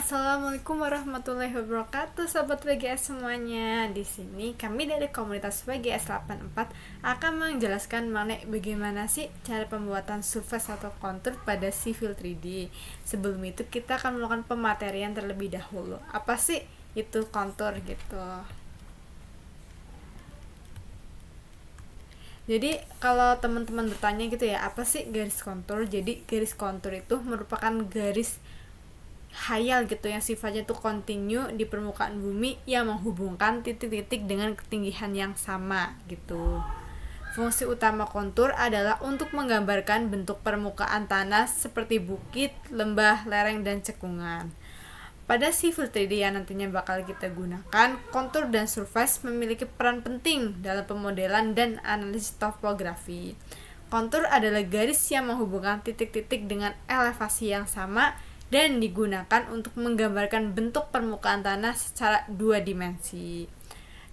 Assalamualaikum warahmatullahi wabarakatuh, sahabat VGS semuanya. Di sini kami dari komunitas VGS 84 akan menjelaskan mengenai bagaimana sih cara pembuatan surface atau kontur pada Civil 3D. Sebelum itu kita akan melakukan pematerian terlebih dahulu. Apa sih itu kontur gitu? Jadi kalau teman-teman bertanya gitu ya, apa sih garis kontur? Jadi garis kontur itu merupakan garis hayal gitu yang sifatnya itu kontinu di permukaan bumi yang menghubungkan titik-titik dengan ketinggian yang sama gitu. Fungsi utama kontur adalah untuk menggambarkan bentuk permukaan tanah seperti bukit, lembah, lereng, dan cekungan. Pada Civil 3D yang nantinya bakal kita gunakan, kontur dan surface memiliki peran penting dalam pemodelan dan analisis topografi. Kontur adalah garis yang menghubungkan titik-titik dengan elevasi yang sama dan digunakan untuk menggambarkan bentuk permukaan tanah secara dua dimensi.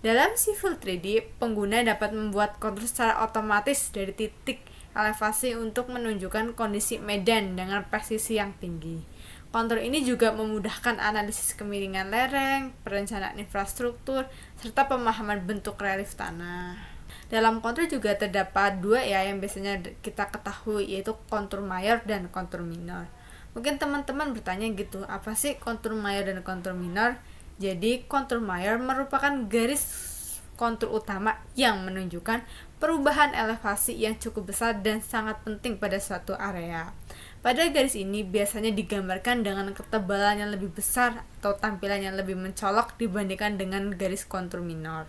Dalam Civil 3D, pengguna dapat membuat kontur secara otomatis dari titik elevasi untuk menunjukkan kondisi medan dengan presisi yang tinggi. Kontur ini juga memudahkan analisis kemiringan lereng, perencanaan infrastruktur, serta pemahaman bentuk relief tanah. Dalam kontur juga terdapat dua ya yang biasanya kita ketahui, yaitu kontur mayor dan kontur minor. Mungkin teman-teman bertanya gitu, apa sih kontur mayor dan kontur minor? Jadi kontur mayor merupakan garis kontur utama yang menunjukkan perubahan elevasi yang cukup besar dan sangat penting pada suatu area. Pada garis ini biasanya digambarkan dengan ketebalan yang lebih besar atau tampilan yang lebih mencolok dibandingkan dengan garis kontur minor.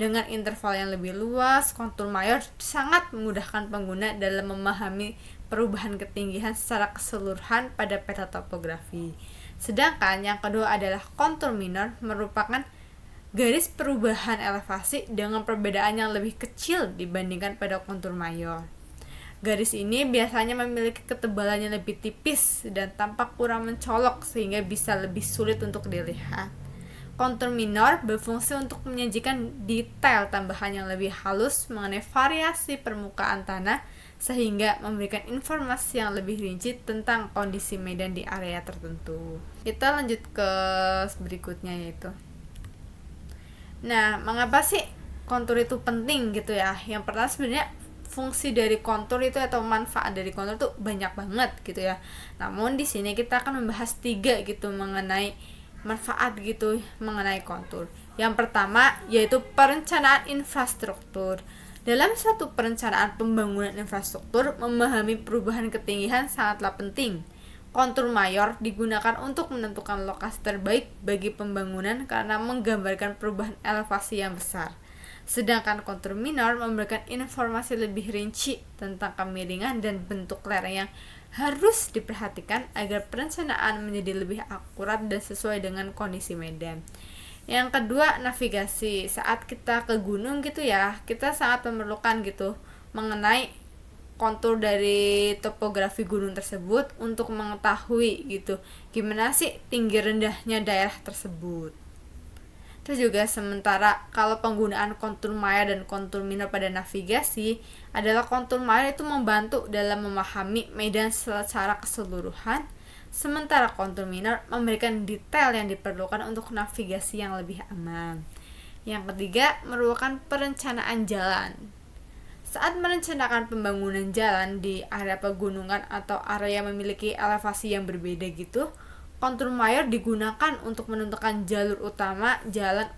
Dengan interval yang lebih luas, kontur mayor sangat memudahkan pengguna dalam memahami perubahan ketinggian secara keseluruhan pada peta topografi. Sedangkan yang kedua adalah kontur minor, merupakan garis perubahan elevasi dengan perbedaan yang lebih kecil dibandingkan pada kontur mayor. Garis ini biasanya memiliki ketebalan yang lebih tipis dan tampak kurang mencolok sehingga bisa lebih sulit untuk dilihat. Kontur minor berfungsi untuk menyajikan detail tambahan yang lebih halus mengenai variasi permukaan tanah sehingga memberikan informasi yang lebih rinci tentang kondisi medan di area tertentu. Kita lanjut ke berikutnya yaitu. Nah, mengapa sih kontur itu penting gitu ya? Yang pertama sebenarnya fungsi dari kontur itu atau manfaat dari kontur itu banyak banget gitu ya. Namun di sini kita akan membahas tiga gitu mengenai manfaat gitu mengenai kontur. Yang pertama yaitu perencanaan infrastruktur. Dalam suatu perencanaan pembangunan infrastruktur, memahami perubahan ketinggian sangatlah penting. Kontur mayor digunakan untuk menentukan lokasi terbaik bagi pembangunan karena menggambarkan perubahan elevasi yang besar. Sedangkan kontur minor memberikan informasi lebih rinci tentang kemiringan dan bentuk lereng yang harus diperhatikan agar perencanaan menjadi lebih akurat dan sesuai dengan kondisi medan. Yang kedua, navigasi. Saat kita ke gunung gitu ya, kita sangat memerlukan gitu mengenai kontur dari topografi gunung tersebut untuk mengetahui gitu gimana sih tinggi rendahnya daerah tersebut. Terus juga sementara kalau penggunaan kontur mayor dan kontur minor pada navigasi adalah kontur mayor itu membantu dalam memahami medan secara keseluruhan, sementara kontur minor memberikan detail yang diperlukan untuk navigasi yang lebih aman. Yang ketiga merupakan perencanaan jalan. Saat merencanakan pembangunan jalan di area pegunungan atau area yang memiliki elevasi yang berbeda gitu, kontur mayor digunakan untuk menentukan jalur utama jalan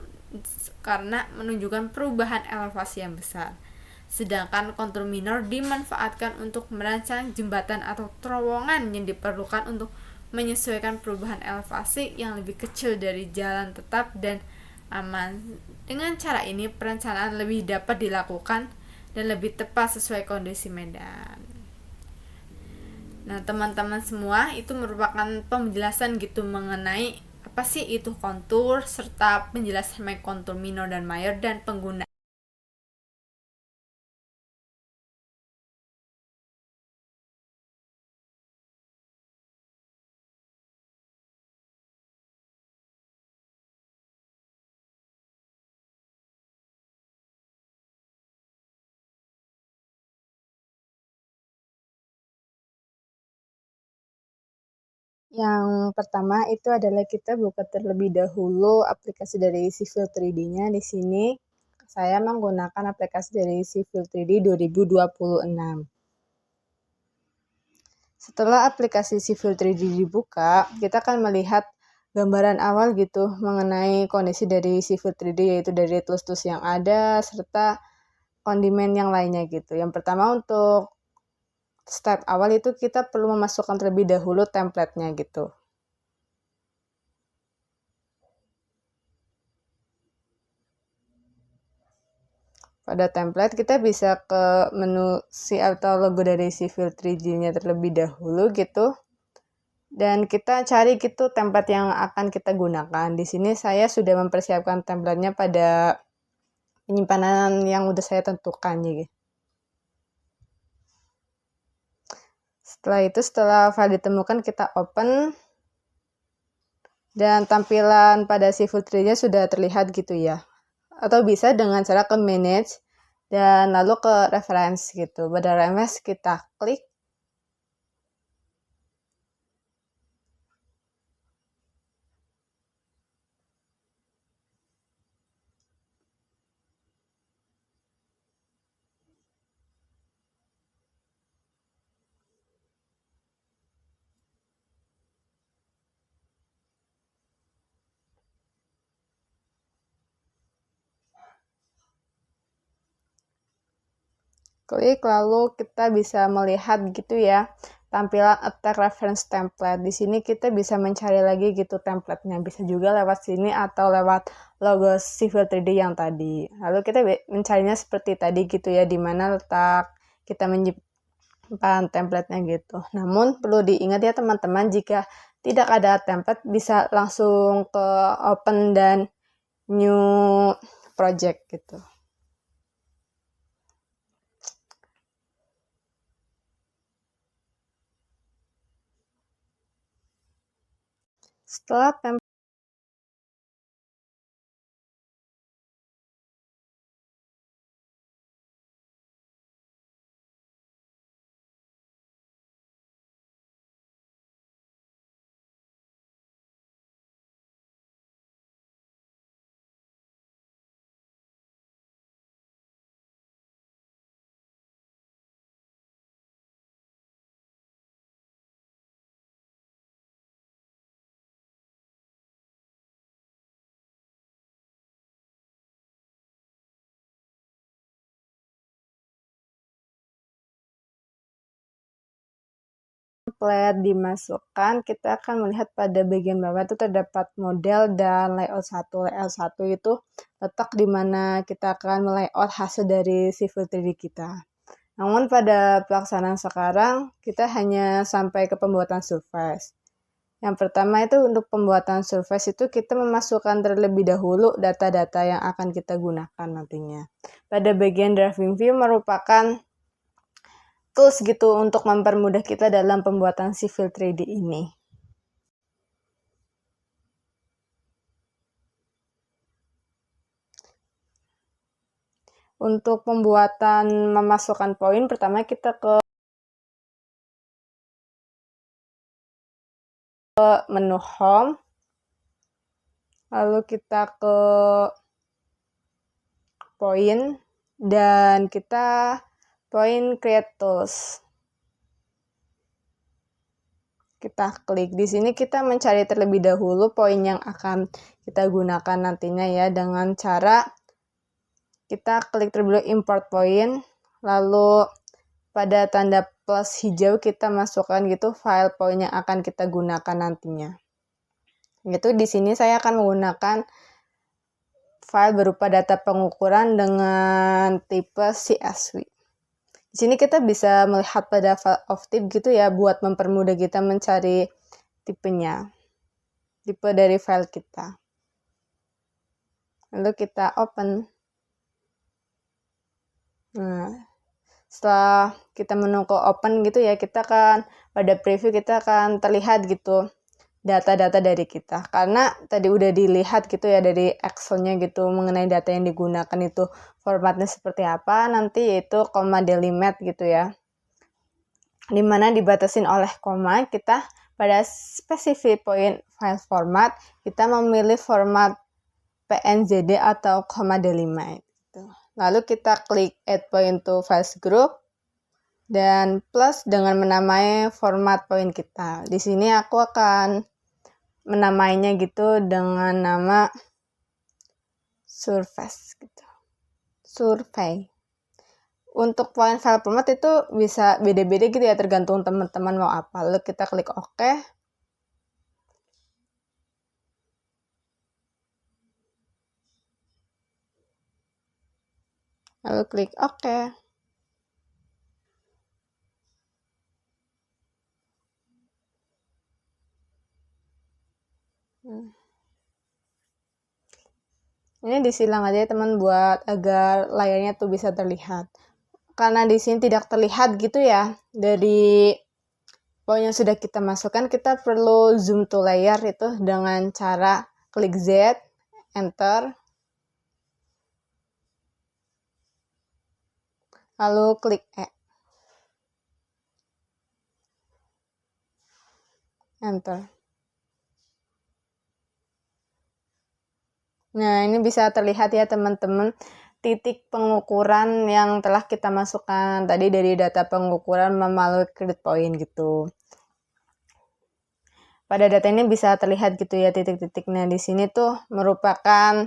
karena menunjukkan perubahan elevasi yang besar. Sedangkan kontur minor dimanfaatkan untuk merancang jembatan atau terowongan yang diperlukan untuk menyesuaikan perubahan elevasi yang lebih kecil dari jalan tetap dan aman. Dengan cara ini perencanaan lebih dapat dilakukan dan lebih tepat sesuai kondisi medan. Nah, teman-teman semua, itu merupakan penjelasan gitu mengenai apa sih itu kontur serta penjelasan mengenai kontur minor dan mayor dan penggunaan. Yang pertama itu adalah kita buka terlebih dahulu aplikasi dari Civil 3D-nya. Di sini saya menggunakan aplikasi dari Civil 3D 2026. Setelah aplikasi Civil 3D dibuka, kita akan melihat gambaran awal gitu mengenai kondisi dari Civil 3D, yaitu dari tools-tools yang ada serta kondimen yang lainnya gitu. Yang pertama, untuk step awal itu kita perlu memasukkan terlebih dahulu template-nya gitu. Pada template kita bisa ke menu si atau logo dari Civil 3D-nya terlebih dahulu gitu. Dan kita cari gitu template yang akan kita gunakan. Di sini saya sudah mempersiapkan template-nya pada penyimpanan yang udah saya tentukan gitu. Setelah itu, setelah file ditemukan, kita open. Dan tampilan pada Civil 3D-nya sudah terlihat gitu ya. Atau bisa dengan cara ke manage dan lalu ke reference gitu. Pada reference kita klik. Klik, lalu kita bisa melihat gitu ya tampilan attack reference template. Di sini kita bisa mencari lagi gitu template-nya. Bisa juga lewat sini atau lewat logo Civil 3D yang tadi. Lalu kita mencarinya seperti tadi gitu ya, di mana letak kita menyimpan template-nya gitu. Namun perlu diingat ya teman-teman, jika tidak ada template bisa langsung ke open dan new project gitu. Setelah template dimasukkan, kita akan melihat pada bagian bawah itu terdapat model dan layout 1. Layout 1 itu letak di mana kita akan melayout hasil dari Civil 3D kita. Namun pada pelaksanaan sekarang, kita hanya sampai ke pembuatan surface. Yang pertama itu untuk pembuatan surface itu kita memasukkan terlebih dahulu data-data yang akan kita gunakan nantinya. Pada bagian driving view merupakan tools gitu untuk mempermudah kita dalam pembuatan Civil 3D ini. Untuk pembuatan memasukkan poin, pertama kita ke menu home, lalu kita ke poin, dan kita poin create tools. Kita klik. Di sini kita mencari terlebih dahulu poin yang akan kita gunakan nantinya ya, dengan cara kita klik terlebih dahulu import point, lalu pada tanda plus hijau kita masukkan gitu file poin yang akan kita gunakan nantinya. Gitu, di sini saya akan menggunakan file berupa data pengukuran dengan tipe CSV. Di sini kita bisa melihat pada file of type gitu ya, buat mempermudah kita mencari tipenya, tipe dari file kita. Lalu kita open. Nah, setelah kita menunggu open gitu ya, kita akan pada preview kita akan terlihat gitu data-data dari kita, karena tadi udah dilihat gitu ya dari Excel-nya gitu mengenai data yang digunakan itu formatnya seperti apa, nanti yaitu koma delimate gitu ya, dimana dibatasin oleh koma, kita Pada specific point file format, kita memilih format PNZD atau .delimited. Lalu kita klik add point to files group dan plus dengan menamai format point kita. Di sini aku akan menamainya gitu dengan nama surface gitu. Survey. Untuk point file format itu bisa beda-beda gitu ya, tergantung teman-teman mau apa. Lalu kita klik OK. Lalu klik OK. Ini disilang aja teman buat agar layarnya tuh bisa terlihat. Karena di sini tidak terlihat gitu ya dari poin yang sudah kita masukkan, kita perlu zoom to layer itu dengan cara klik Z, enter, lalu klik E, enter. Nah, ini bisa terlihat ya teman-teman titik pengukuran yang telah kita masukkan tadi dari data pengukuran melalui create point gitu. Pada data ini bisa terlihat gitu ya titik-titik. Nah, di sini tuh merupakan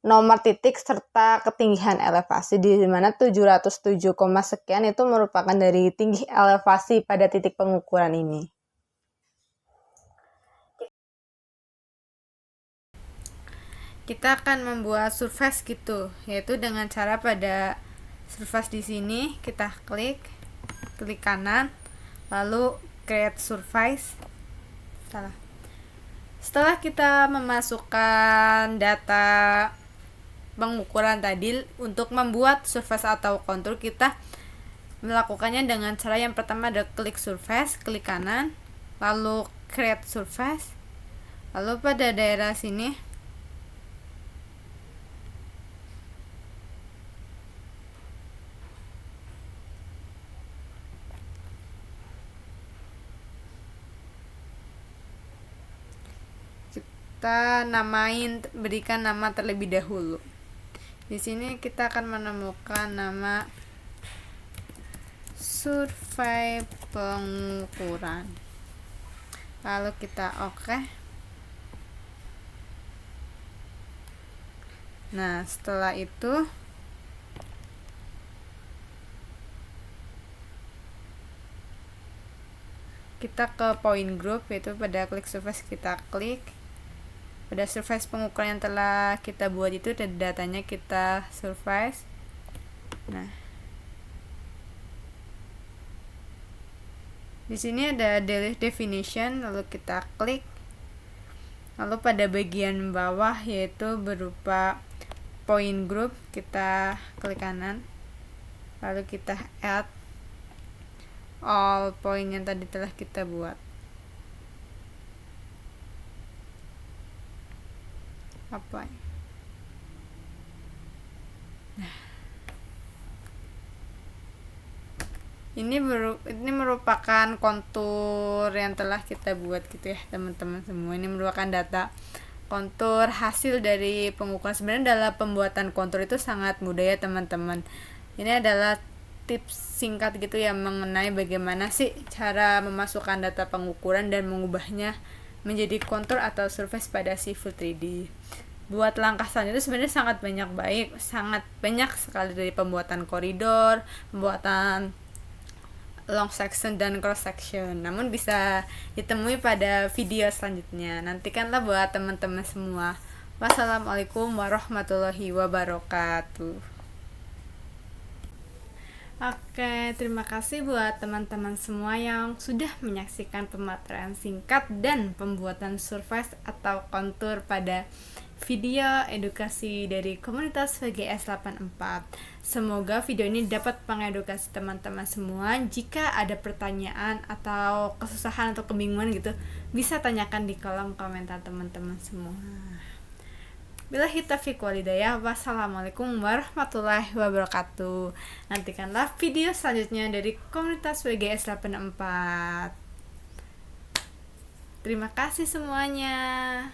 nomor titik serta ketinggian elevasi, di mana 707, sekian itu merupakan dari tinggi elevasi pada titik pengukuran ini. Kita akan membuat surface gitu, yaitu dengan cara pada surface di sini kita klik kanan, lalu create surface. Setelah kita memasukkan data pengukuran tadi, untuk membuat surface atau kontur kita melakukannya dengan cara yang pertama ada klik surface, klik kanan, lalu create surface, lalu pada daerah sini kita berikan nama terlebih dahulu. Di sini kita akan menemukan nama survei pengukuran. Lalu kita OK. Nah, setelah itu kita ke point group, yaitu pada klik surface kita klik. Pada surface pengukuran yang telah kita buat itu datanya kita surface. Nah, di sini ada definition, lalu kita klik. Lalu pada bagian bawah yaitu berupa point group, kita klik kanan. Lalu kita add all point yang tadi telah kita buat. Apa? Nah, ini merupakan kontur yang telah kita buat gitu ya teman-teman semua. Ini merupakan data kontur hasil dari pengukuran. Sebenarnya dalam pembuatan kontur itu sangat mudah ya teman-teman. Ini adalah tips singkat gitu ya mengenai bagaimana sih cara memasukkan data pengukuran dan mengubahnya menjadi kontur atau surface pada Civil 3D. Buat langkah selanjutnya sebenarnya sangat banyak sekali, dari pembuatan koridor, pembuatan long section dan cross section. Namun bisa ditemui pada video selanjutnya. Nantikanlah buat teman-teman semua. Wassalamualaikum warahmatullahi wabarakatuh. Oke, terima kasih buat teman-teman semua yang sudah menyaksikan pemaparan singkat dan pembuatan surface atau kontur pada video edukasi dari komunitas VGS 84. Semoga video ini dapat mengedukasi teman-teman semua. Jika ada pertanyaan atau kesusahan atau kebingungan gitu, bisa tanyakan di kolom komentar teman-teman semua. Billahi taufiq walhidayah. Wassalamualaikum warahmatullahi wabarakatuh. Nantikanlah video selanjutnya dari komunitas WGS 84. Terima kasih semuanya.